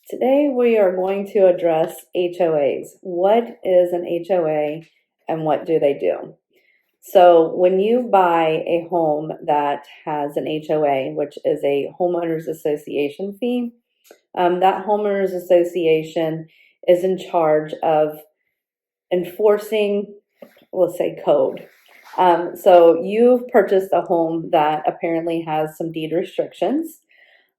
Today we are going to address HOAs. What is an HOA and what do they do? So when you buy a home that has an HOA, which is a homeowners association fee, that homeowners association is in charge of enforcing, let's say, code. So you've purchased a home that apparently has some deed restrictions.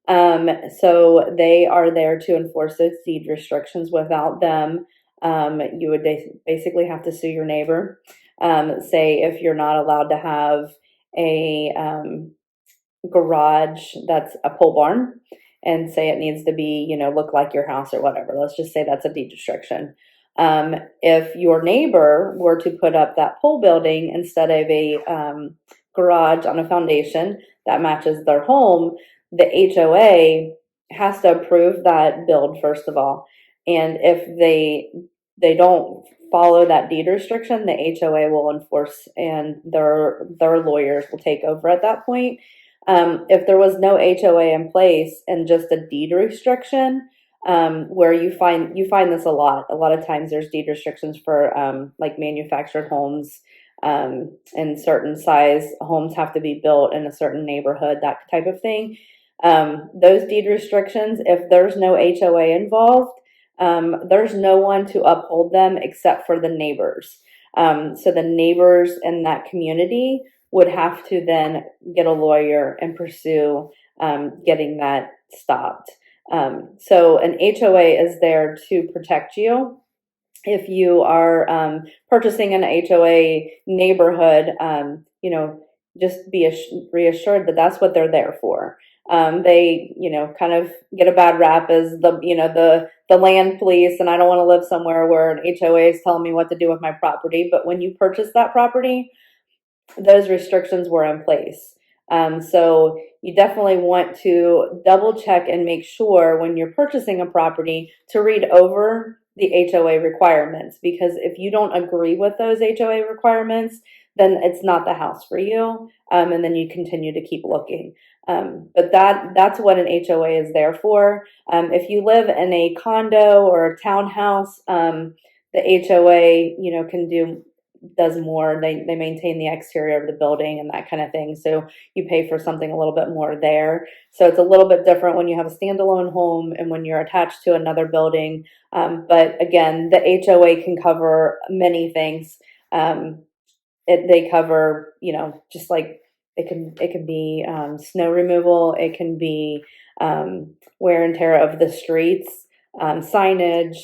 So they are there to enforce those deed restrictions. Without them, you would basically have to sue your neighbor. Say if you're not allowed to have a garage that's a pole barn, and say it needs to be, look like your house or whatever. Let's just say that's a deed restriction. If your neighbor were to put up that pole building instead of a garage on a foundation that matches their home, the HOA has to approve that build first of all. And if they don't follow that deed restriction, the HOA will enforce, and their lawyers will take over at that point. If there was no HOA in place and just a deed restriction, where you find this a lot of times, there's deed restrictions for like manufactured homes, and certain size homes have to be built in a certain neighborhood, that type of thing. Those deed restrictions, if there's no HOA involved, there's no one to uphold them except for the neighbors. So the neighbors in that community would have to then get a lawyer and pursue getting that stopped. So an HOA is there to protect you. If you are purchasing an HOA neighborhood, just be reassured that that's what they're there for. They, kind of get a bad rap as the land police, and I don't want to live somewhere where an HOA is telling me what to do with my property. But when you purchase that property, those restrictions were in place. So you definitely want to double check and make sure when you're purchasing a property to read over the HOA requirements, because if you don't agree with those HOA requirements, then it's not the house for you, and then you continue to keep looking. But that's what an HOA is there for. If you live in a condo or a townhouse, the HOA, does more. They maintain the exterior of the building and that kind of thing. So you pay for something a little bit more there. So it's a little bit different when you have a standalone home and when you're attached to another building. But again, the HOA can cover many things. They cover, just like it can be snow removal. It can be wear and tear of the streets, signage,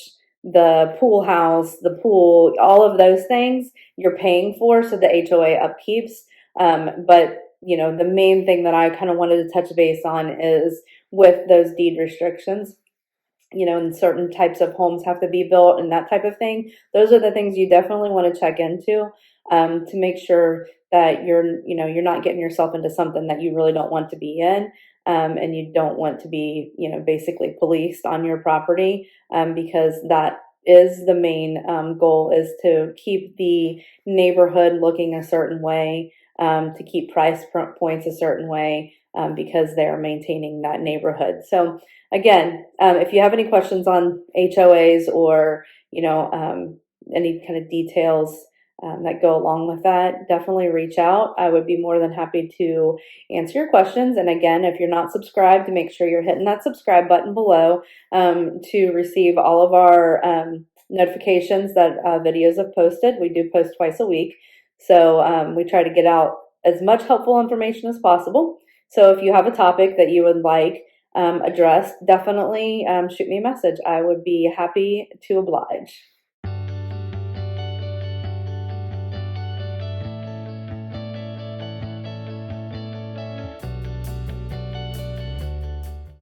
the pool house, the pool, all of those things you're paying for, so the HOA upkeeps. But the main thing that I kind of wanted to touch base on is with those deed restrictions, and certain types of homes have to be built and that type of thing. Those are the things you definitely want to check into, to make sure that you're not getting yourself into something that you really don't want to be in. And you don't want to be, basically policed on your property, because that is the main goal, is to keep the neighborhood looking a certain way, to keep price points a certain way, because they're maintaining that neighborhood. So again, if you have any questions on HOAs or, any kind of details that go along with that, definitely reach out. I would be more than happy to answer your questions. And again, if you're not subscribed, make sure you're hitting that subscribe button below to receive all of our notifications that videos have posted. We do post twice a week. So we try to get out as much helpful information as possible. So if you have a topic that you would like addressed, definitely shoot me a message. I would be happy to oblige.